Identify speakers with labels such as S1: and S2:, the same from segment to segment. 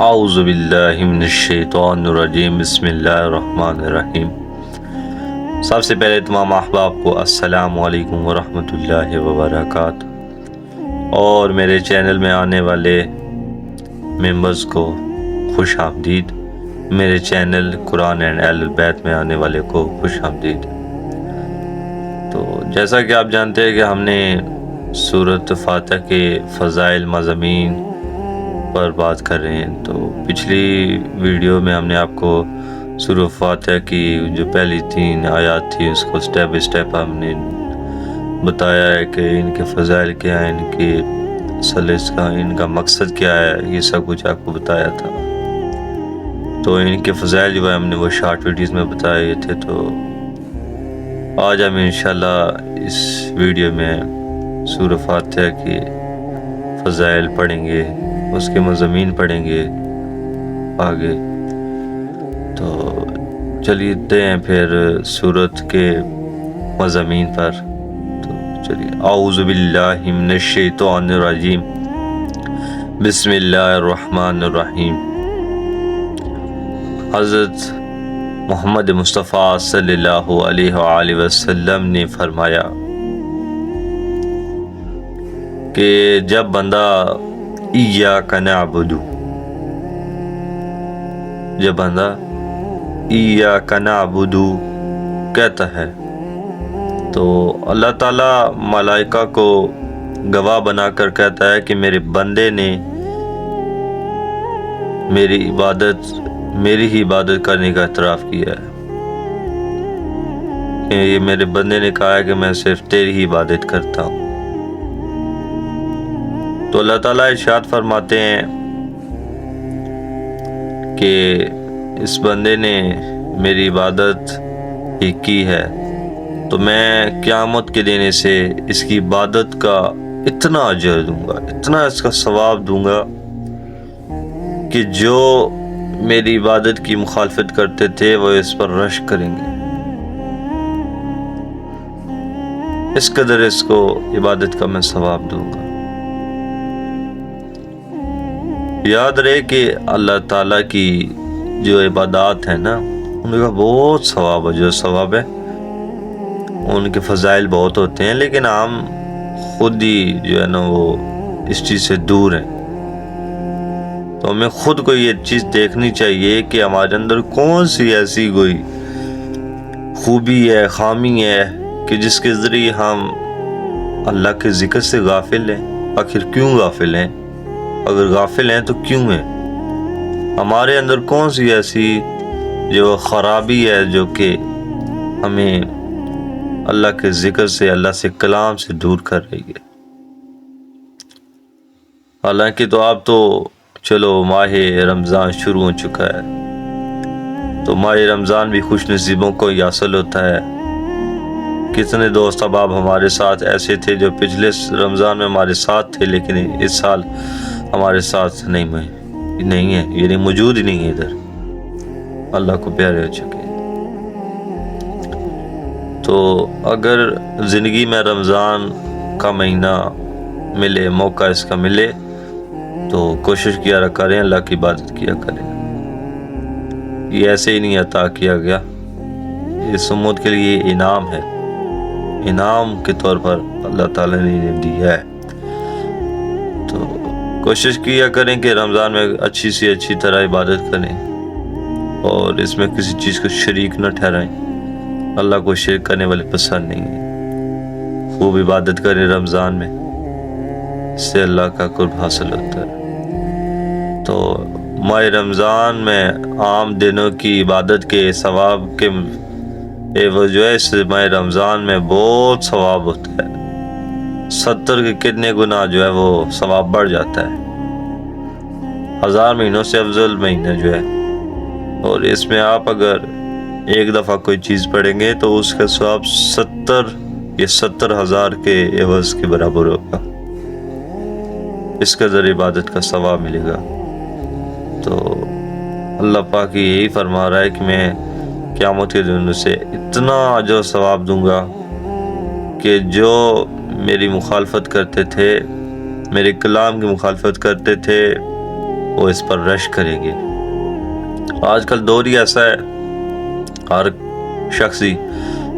S1: اعوذ باللہ من الشیطان الرجیم بسم اللہ الرحمن الرحیم۔ سب سے پہلے تمام احباب کو السلام علیکم ورحمۃ اللہ وبرکاتہ، اور میرے چینل میں آنے والے ممبرز کو خوش آمدید، میرے چینل قرآن اینڈ اہل بیت میں آنے والے کو خوش آمدید۔ تو جیسا کہ آپ جانتے ہیں کہ ہم نے سورۃ فاتحہ کے فضائل مضامین پر بات کر رہے ہیں، تو پچھلی ویڈیو میں ہم نے آپ کو سورۃ فاتحہ کی جو پہلی 3 آیات تھی اس کو سٹیپ بائی سٹیپ ہم نے بتایا ہے کہ ان کے فضائل کیا ہیں، ان کے سلس کا، ان کا مقصد کیا ہے، یہ سب کچھ آپ کو بتایا تھا۔ تو ان کے فضائل جو ہے ہم نے وہ شارٹ ویڈیوز میں بتائے تھے، تو آج ہم انشاءاللہ اس ویڈیو میں سورۃ فاتحہ کی فضائل پڑھیں گے، اس کے مضامین پڑھیں گے آگے۔ تو چلیے دیں ہیں پھر سورت کے مضامین پر۔ تو چلیے، اعوذ باللہ من الشیطان الرجیم بسم اللہ الرحمن الرحیم۔ حضرت محمد مصطفیٰ صلی اللہ علیہ وآلہ وسلم نے فرمایا کہ جب بندہ ایاک نعبد، جب بندہ ایاک نعبد کہتا ہے تو اللہ تعالیٰ ملائکہ کو گواہ بنا کر کہتا ہے کہ میرے بندے نے میری ہی عبادت کرنے کا اعتراف کیا ہے، کہ یہ میرے بندے نے کہا ہے کہ میں صرف تیری ہی عبادت کرتا ہوں۔ تو اللہ تعالیٰ ارشاد فرماتے ہیں کہ اس بندے نے میری عبادت ہی کی ہے، تو میں قیامت کے دن سے اس کی عبادت کا اتنا اجر دوں گا، اتنا اس کا ثواب دوں گا کہ جو میری عبادت کی مخالفت کرتے تھے وہ اس پر رشک کریں گے، اس قدر اس کو عبادت کا میں ثواب دوں گا۔ یاد رہے کہ اللہ تعالیٰ کی جو عبادات ہیں نا، ان کا بہت ثواب ہے، جو ثواب ہے ان کے فضائل بہت ہوتے ہیں، لیکن ہم خود ہی جو ہے نا وہ اس چیز سے دور ہیں۔ تو ہمیں خود کو یہ چیز دیکھنی چاہیے کہ ہمارے اندر کون سی ایسی کوئی خوبی ہے، خامی ہے کہ جس کے ذریعے ہم اللہ کے ذکر سے غافل ہیں۔ آخر کیوں غافل ہیں؟ اگر غافل ہیں تو کیوں ہیں؟ ہمارے اندر کون سی ایسی جو خرابی ہے جو کہ ہمیں اللہ کے ذکر سے، اللہ سے کلام سے دور کر رہی ہے؟ حالانکہ تو آپ تو چلو ماہ رمضان شروع ہو چکا ہے، تو ماہ رمضان بھی خوش نصیبوں کو ہی حاصل ہوتا ہے۔ کتنے دوست احباب ہمارے ساتھ ایسے تھے جو پچھلے رمضان میں ہمارے ساتھ تھے، لیکن اس سال ہمارے ساتھ نہیں ہے، یعنی موجود ہی نہیں ہے ادھر، اللہ کو پیارے ہو چکے۔ تو اگر زندگی میں رمضان کا مہینہ ملے، موقع اس کا ملے، تو کوشش کیا کریں، اللہ کی عبادت کیا کریں۔ یہ ایسے ہی نہیں عطا کیا گیا، اس امت کے لیے انعام ہے، انعام کے طور پر اللہ تعالیٰ نے انہیں دیا ہے۔ تو کوشش کیا کریں کہ رمضان میں اچھی سے اچھی طرح عبادت کریں، اور اس میں کسی چیز کو شریک نہ ٹھہرائیں۔ اللہ کو شرک کرنے والے پسند نہیں ہیں۔ خوب عبادت کریں رمضان میں، اس سے اللہ کا قرب حاصل ہوتا ہے۔ تو ماہ رمضان میں عام دنوں کی عبادت کے ثواب کے عوض جو ہے اس ماہ رمضان میں بہت ثواب ہوتا ہے، 70 کے کتنے گنا جو ہے وہ ثواب بڑھ جاتا ہے، 1000 مہینوں سے افضل مہینہ جو ہے۔ اور اس میں آپ اگر ایک دفعہ کوئی چیز پڑھیں گے تو اس کا ثواب 70,000 کے عوض کے برابر ہوگا، اس کا ذریعہ عبادت کا ثواب ملے گا۔ تو اللہ پاک یہی فرما رہا ہے کہ میں قیامت کے دن سے اتنا جو ثواب دوں گا کہ جو میری مخالفت کرتے تھے، میرے کلام کی مخالفت کرتے تھے، وہ اس پر رش کریں گے۔ آج کل دور ہی ایسا ہے، ہر شخص ہی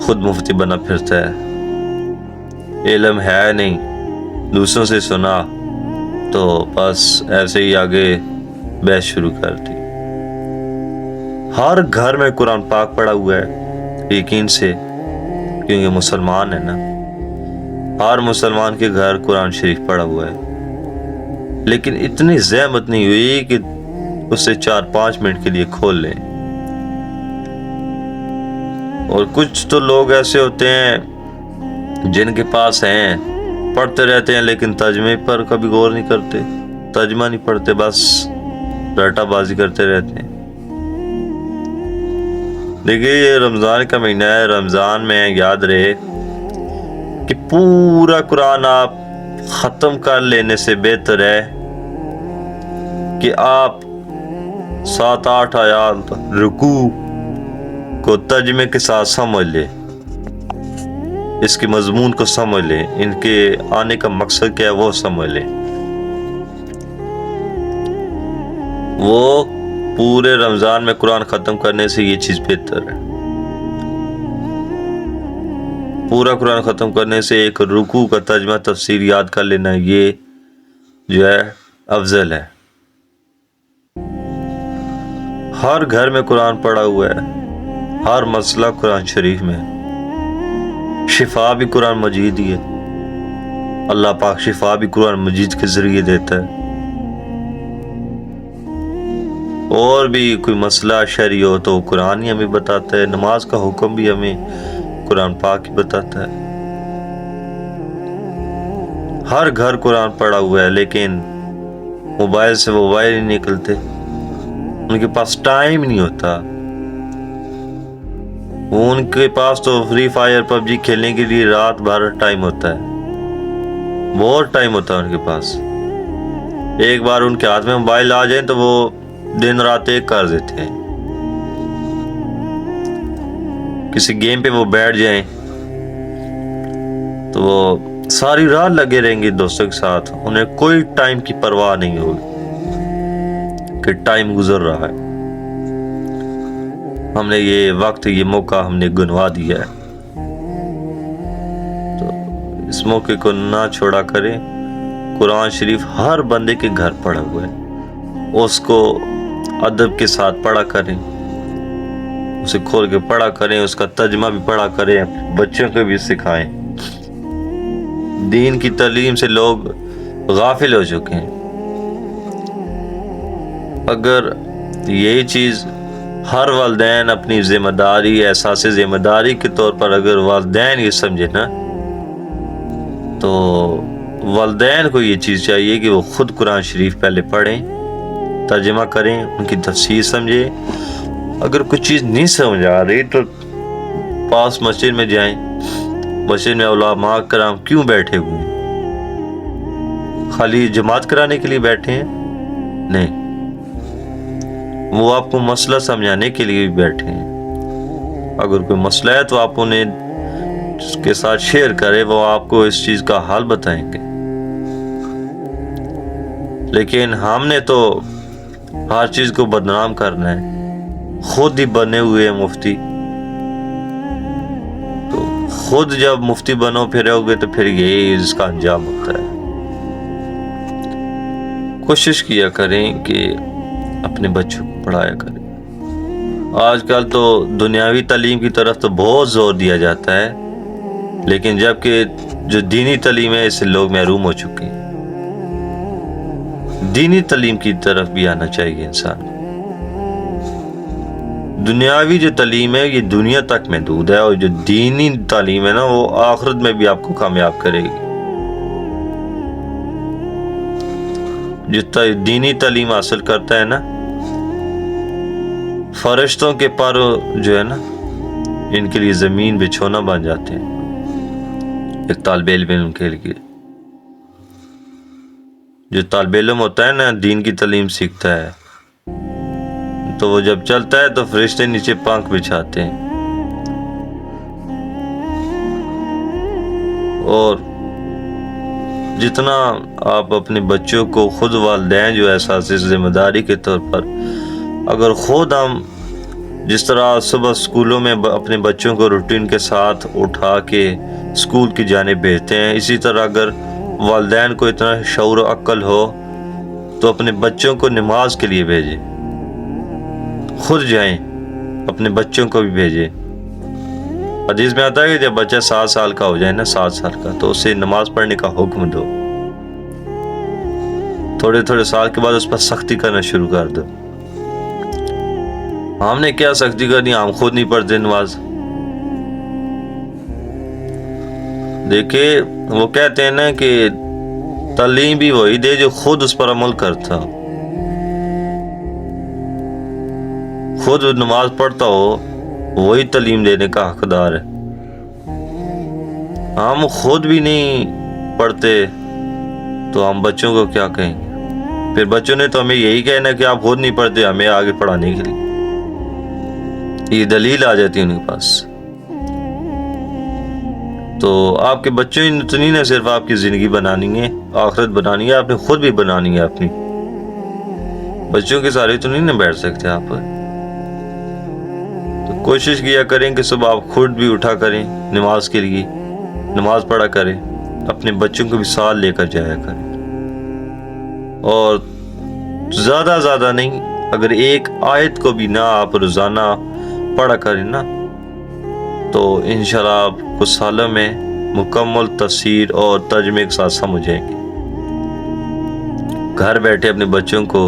S1: خود مفتی بنا پھرتا ہے، علم ہے نہیں، دوسروں سے سنا تو بس ایسے ہی آگے بحث شروع کر دی۔ ہر گھر میں قرآن پاک پڑا ہوا ہے، یقین سے، کیونکہ مسلمان ہے نا، ہر مسلمان کے گھر قرآن شریف پڑا ہوا ہے، لیکن اتنی زحمت نہیں ہوئی کہ اسے 4-5 منٹ کے لیے کھول لیں۔ اور کچھ تو لوگ ایسے ہوتے ہیں جن کے پاس ہیں، پڑھتے رہتے ہیں لیکن ترجمے پر کبھی غور نہیں کرتے، ترجمہ نہیں پڑھتے، بس رٹا بازی کرتے رہتے ہیں۔ دیکھیے یہ رمضان کا مہینہ ہے، رمضان میں یاد رہے کہ پورا قرآن آپ ختم کر لینے سے بہتر ہے کہ آپ 7-8 آیات رکوع کو ترجمے کے ساتھ سمجھ لے، اس کے مضمون کو سمجھ لے، ان کے آنے کا مقصد کیا ہے وہ سمجھ لے۔ وہ پورے رمضان میں قرآن ختم کرنے سے یہ چیز بہتر ہے۔ پورا قرآن ختم کرنے سے ایک رکوع کا ترجمہ تفسیر یاد کر لینا، یہ جو ہے افضل ہے۔ ہر گھر میں قرآن پڑا ہوا ہے، ہر مسئلہ قرآن شریف میں، شفا بھی قرآن مجید ہی ہے، اللہ پاک شفا بھی قرآن مجید کے ذریعے دیتا ہے۔ اور بھی کوئی مسئلہ شرعی ہو تو قرآن ہی ہمیں بتاتا ہے، نماز کا حکم بھی ہمیں قرآن پاک ہی بتاتا ہے۔ ہر گھر قرآن پڑا ہوا ہے، لیکن موبائل سے وہ باہر نہیں نکلتے، ان کے پاس ٹائم نہیں ہوتا۔ ان کے پاس تو فری فائر PUBG کھیلنے کے لیے رات بھر ٹائم ہوتا ہے، بہت ٹائم ہوتا ہے ان کے پاس۔ ایک بار ان کے ہاتھ میں موبائل آ جائیں تو وہ دن رات ایک کر دیتے ہیں۔ کسی گیم پہ وہ بیٹھ جائیں تو وہ ساری رات لگے رہیں گے دوستوں کے ساتھ، انہیں کوئی ٹائم کی پرواہ نہیں ہوگی کہ ٹائم گزر رہا ہے۔ ہم نے یہ وقت، یہ موقع ہم نے گنوا دیا ہے، تو اس موقع کو نہ چھوڑا کریں۔ قرآن شریف ہر بندے کے گھر پڑا ہوا ہے، اس کو ادب کے ساتھ پڑھا کریں، اسے کھول کے پڑھا کریں، اس کا ترجمہ بھی پڑھا کریں، بچوں کو بھی سکھائیں۔ دین کی تعلیم سے لوگ غافل ہو چکے ہیں۔ اگر یہی چیز ہر والدین اپنی ذمہ داری، احساس ذمہ داری کے طور پر اگر والدین یہ سمجھے نا، تو والدین کو یہ چیز چاہیے کہ وہ خود قرآن شریف پہلے پڑھیں، ترجمہ کریں، ان کی تفسیر سمجھیں۔ اگر کچھ چیز نہیں سمجھ آ رہی تو پاس مسجد میں جائیں، مسجد میں علماء کرام کیوں بیٹھے ہوئے ہیں؟ خالی جماعت کرانے کے لیے بیٹھے ہیں؟ نہیں، وہ آپ کو مسئلہ سمجھانے کے لیے بھی بیٹھے ہیں۔ اگر کوئی مسئلہ ہے تو آپ انہیں اس کے ساتھ شیئر کریں، وہ آپ کو اس چیز کا حل بتائیں گے۔ لیکن ہم نے تو ہر چیز کو بدنام کرنا ہے، خود ہی بنے ہوئے ہیں مفتی، تو خود جب مفتی بنو پھر رہو گے تو پھر یہی اس کا انجام ہوتا ہے۔ کوشش کیا کریں کہ اپنے بچوں کو پڑھایا کریں۔ آج کل تو دنیاوی تعلیم کی طرف تو بہت زور دیا جاتا ہے، لیکن جبکہ جو دینی تعلیم ہے اس سے لوگ محروم ہو چکے ہیں۔ دینی تعلیم کی طرف بھی آنا چاہیے انسان کو۔ دنیاوی جو تعلیم ہے یہ دنیا تک محدود ہے، اور جو دینی تعلیم ہے نا وہ آخرت میں بھی آپ کو کامیاب کرے گی۔ جو دینی تعلیم حاصل کرتا ہے نا، فرشتوں کے پر جو ہے نا ان کے لیے زمین بچھونا بن جاتے ہیں ایک طالب علم کے لیے۔ جو طالب علم ہوتا ہے نا دین کی تعلیم سیکھتا ہے تو وہ جب چلتا ہے تو فرشتے نیچے پنکھ بچھاتے ہیں، اور جتنا آپ اپنے بچوں کو خود والدین جو احساس ذمہ داری کے طور پر، اگر خود ہم جس طرح صبح سکولوں میں اپنے بچوں کو روٹین کے ساتھ اٹھا کے سکول کی جانب بھیجتے ہیں، اسی طرح اگر والدین کو اتنا شعور و عقل ہو تو اپنے بچوں کو نماز کے لیے بھیجیں، خود جائیں، اپنے بچوں کو بھی بھیجیں۔ حدیث میں آتا ہے کہ جب بچہ 7 سال کا ہو جائے نا، 7 سال کا، تو اسے نماز پڑھنے کا حکم دو، تھوڑے سال کے بعد اس پر سختی کرنا شروع کر دو۔ ہم نے کیا سختی کرنی، ہم خود نہیں پڑھتے نماز۔ دیکھیں وہ کہتے ہیں نا کہ تعلیم بھی وہی دے جو خود اس پر عمل کرتا ہو، خود نماز پڑھتا ہو، وہی تعلیم دینے کا حقدار ہے۔ ہم خود بھی نہیں پڑھتے تو ہم بچوں کو کیا کہیں گے؟ پھر بچوں نے تو ہمیں یہی کہنا کہ آپ خود نہیں پڑھتے، ہمیں آگے پڑھانے کے لیے۔ یہ دلیل آ جاتی ہے ان کے پاس۔ تو آپ کے بچوں نے نہیں نہ صرف آپ کی زندگی بنانی ہے، آخرت بنانی ہے، آپ نے خود بھی بنانی ہے اپنی۔ بچوں کے سارے تو نہیں نہ بیٹھ سکتے آپ۔ تو کوشش کیا کریں کہ صبح آپ خود بھی اٹھا کریں نماز کے لیے، نماز پڑھا کریں، اپنے بچوں کو بھی ساتھ لے کر جایا کریں، اور زیادہ نہیں، اگر ایک آیت کو بھی نہ آپ روزانہ پڑھا کریں نا، تو انشاءاللہ آپ کچھ سالوں میں مکمل تفسیر اور ترجمے کے ساتھ سمجھ جائیں گے۔ گھر بیٹھے اپنے بچوں کو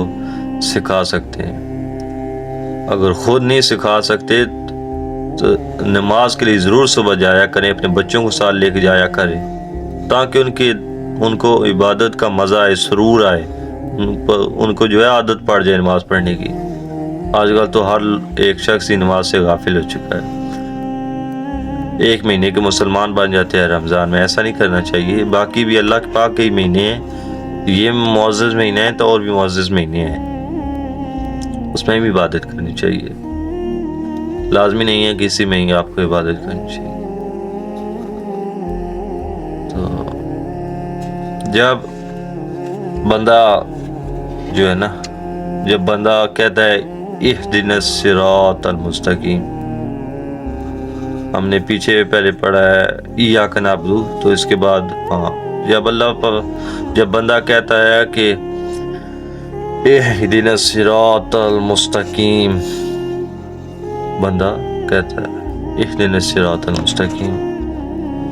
S1: سکھا سکتے ہیں۔ اگر خود نہیں سکھا سکتے تو نماز کے لیے ضرور صبح جایا کریں، اپنے بچوں کو ساتھ لے کے جایا کریں، تاکہ ان کو عبادت کا مزہ آئے، سرور آئے، ان کو جو ہے عادت پڑ جائے نماز پڑھنے کی۔ آج کل تو ہر ایک شخص ہی نماز سے غافل ہو چکا ہے، 1 مہینے کے مسلمان بن جاتے ہیں رمضان میں۔ ایسا نہیں کرنا چاہیے۔ باقی بھی اللہ کے پاک کے ہی مہینے ہیں، یہ معزز مہینے ہیں تو اور بھی معزز مہینے ہیں، اس میں بھی عبادت کرنی چاہیے۔ لازمی نہیں ہے کہ اسی مہینے آپ کو عبادت کرنی چاہیے۔ تو جب بندہ جو ہے نا، جب بندہ کہتا ہے اہدنا الصراط المستقیم، ہم نے پیچھے پہلے پڑھا ہے ایاک نعبد، تو اس کے بعد جب بندہ کہتا ہے کہ اہدنا الصراط المستقیم، بندہ کہتا ہے اہدنا الصراط المستقیم،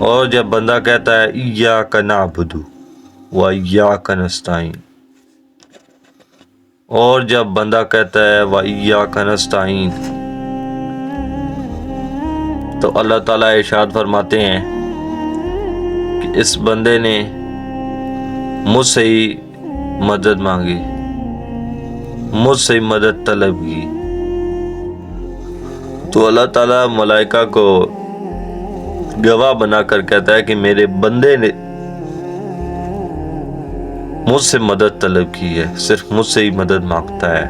S1: اور جب بندہ کہتا ہے ایاک نعبد و ایاک نستعین، اور جب بندہ کہتا ہے وَإِيَّاكَ نَسْتَعِينُ، تو اللہ تعالیٰ ارشاد فرماتے ہیں کہ اس بندے نے مجھ سے ہی مدد مانگی، مجھ سے ہی مدد طلب کی، تو اللہ تعالیٰ ملائکہ کو گواہ بنا کر کہتا ہے کہ میرے بندے نے مجھ سے مدد طلب کی ہے، صرف مجھ سے ہی مدد مانگتا ہے۔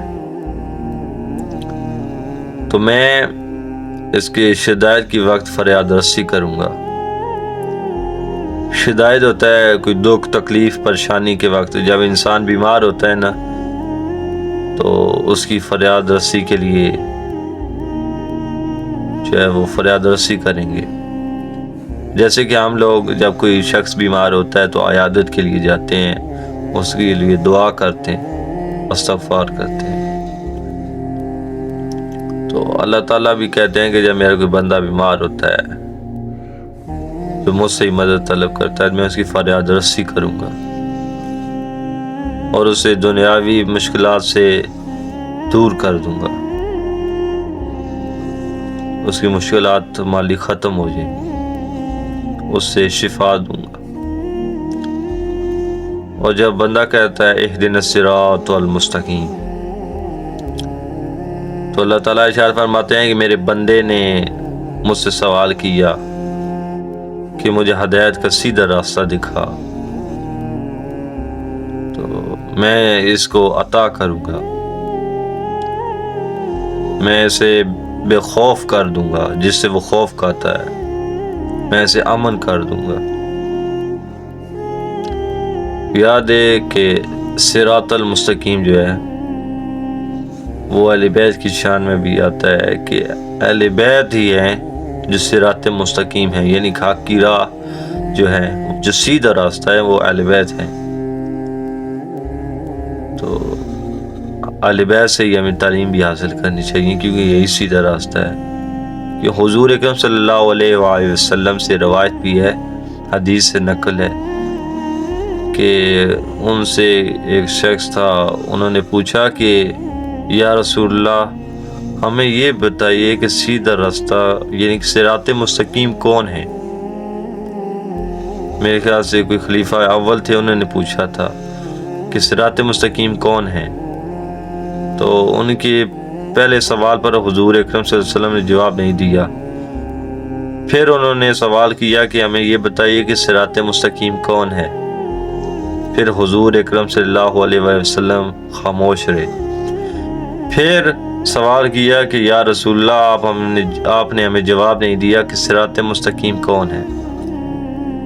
S1: تو میں اس کے شدائد کی وقت فریاد رسی کروں گا۔ شدائد ہوتا ہے کوئی دکھ، تکلیف، پریشانی کے وقت، جب انسان بیمار ہوتا ہے نا، تو اس کی فریاد رسی کے لیے جو ہے وہ فریاد رسی کریں گے۔ جیسے کہ ہم لوگ جب کوئی شخص بیمار ہوتا ہے تو عیادت کے لیے جاتے ہیں، اس کے لیے دعا کرتے ہیں، استغفار کرتے ہیں۔ تو اللہ تعالیٰ بھی کہتے ہیں کہ جب میرا کوئی بندہ بیمار ہوتا ہے تو مجھ سے ہی مدد طلب کرتا ہے، میں اس کی فریاد رسی کروں گا اور اسے دنیاوی مشکلات سے دور کر دوں گا، اس کی مشکلات مالی ختم ہو جائیں گی، اس سے شفا دوں گا۔ اور جب بندہ کہتا ہے اہدنا الصراط المستقیم، تو اللہ تعالیٰ ارشاد فرماتے ہیں کہ میرے بندے نے مجھ سے سوال کیا کہ مجھے ہدایت کا سیدھا راستہ دکھا، تو میں اس کو عطا کروں گا، میں اسے بے خوف کر دوں گا، جس سے وہ خوف کھاتا ہے میں اسے امن کر دوں گا۔ یاد ہے کہ صراط المستقیم جو ہے وہ اہل بیت کی شان میں بھی آتا ہے کہ اہل بیت ہی ہیں جو صراط مستقیم ہیں، یعنی حق کی راہ جو ہے، جو سیدھا راستہ ہے، وہ اہل بیت ہیں۔ تو اہل بیت سے ہی ہمیں تعلیم بھی حاصل کرنی چاہیے، کیونکہ یہی سیدھا راستہ ہے۔ کہ حضور اکرم صلی اللہ علیہ وآلہ وسلم سے روایت بھی ہے، حدیث سے نقل ہے کہ ان سے ایک شخص تھا، انہوں نے پوچھا کہ یا رسول اللہ ہمیں یہ بتائیے کہ سیدھا راستہ یعنی کہ صراط مستقیم کون ہے؟ میرے خیال سے کوئی خلیفہ اول تھے، انہوں نے پوچھا تھا کہ صراط مستقیم کون ہے؟ تو ان کے پہلے سوال پر حضور اکرم صلی اللہ علیہ وسلم نے جواب نہیں دیا۔ پھر انہوں نے سوال کیا کہ ہمیں یہ بتائیے کہ صراط مستقیم کون ہے؟ پھر حضور اکرم صلی اللہ علیہ وسلم خاموش رہے۔ پھر سوال کیا کہ یا رسول اللہ آپ نے ہمیں جواب نہیں دیا کہ صراط مستقیم کون ہے۔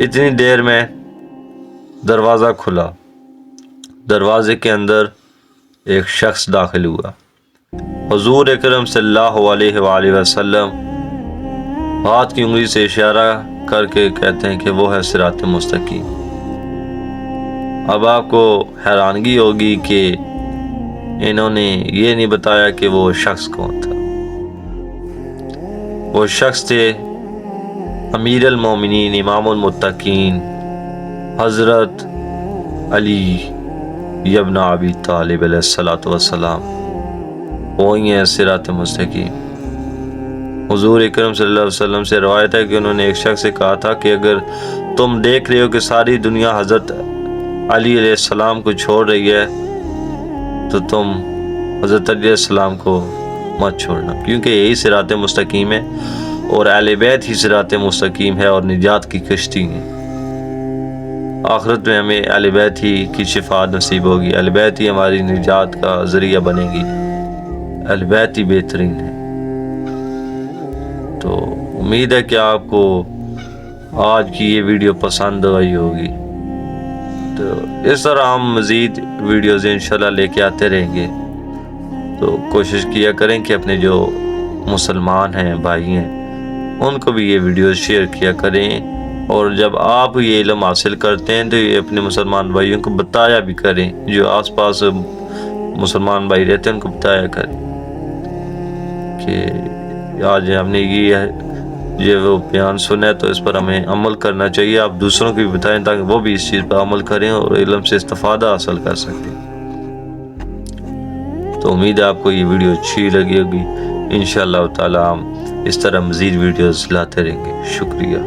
S1: اتنی دیر میں دروازہ کھلا، دروازے کے اندر ایک شخص داخل ہوا۔ حضور اکرم صلی اللہ علیہ وآلہ وسلم ہاتھ کی انگلی سے اشارہ کر کے کہتے ہیں کہ وہ ہے صراط مستقیم۔ اب آپ کو حیرانگی ہوگی کہ انہوں نے یہ نہیں بتایا کہ وہ شخص کون تھا۔ وہ شخص تھے امیر المومنین، امام المتقین، حضرت علی ابن ابی طالب علیہ الصلوۃ والسلام، وہی ہیں صراط مستقیم۔ حضور اکرم صلی اللہ علیہ وسلم سے روایت ہے کہ انہوں نے ایک شخص سے کہا تھا کہ اگر تم دیکھ رہے ہو کہ ساری دنیا حضرت علی علیہ السلام کو چھوڑ رہی ہے تو تم حضرت علی علیہ السلام کو مت چھوڑنا، کیونکہ یہی صراط مستقیم ہے اور اہل بیت ہی صراط مستقیم ہے اور نجات کی کشتی ہے۔ آخرت میں ہمیں اہل بیت ہی کی شفاعت نصیب ہوگی، اہل بیت ہی ہماری نجات کا ذریعہ بنے گی، اہل بیت ہی بہترین ہے۔ تو امید ہے کہ آپ کو آج کی یہ ویڈیو پسند آئی ہوگی۔ تو اس طرح ہم مزید ویڈیوز انشاءاللہ لے کے آتے رہیں گے، تو کوشش کیا کریں کہ اپنے جو مسلمان ہیں، بھائی ہیں، ان کو بھی یہ ویڈیوز شیئر کیا کریں، اور جب آپ یہ علم حاصل کرتے ہیں تو یہ اپنے مسلمان بھائیوں کو بتایا بھی کریں، جو آس پاس مسلمان بھائی رہتے ہیں ان کو بتایا کریں کہ آج ہم نے یہ وہ بیان سنا ہے تو اس پر ہمیں عمل کرنا چاہیے۔ آپ دوسروں کو بھی بتائیں تاکہ وہ بھی اس چیز پر عمل کریں اور علم سے استفادہ حاصل کر سکیں۔ تو امید ہے آپ کو یہ ویڈیو اچھی لگی ہوگی۔ انشاءاللہ تعالی ہم اس طرح مزید ویڈیوز لاتے رہیں گے۔ شکریہ۔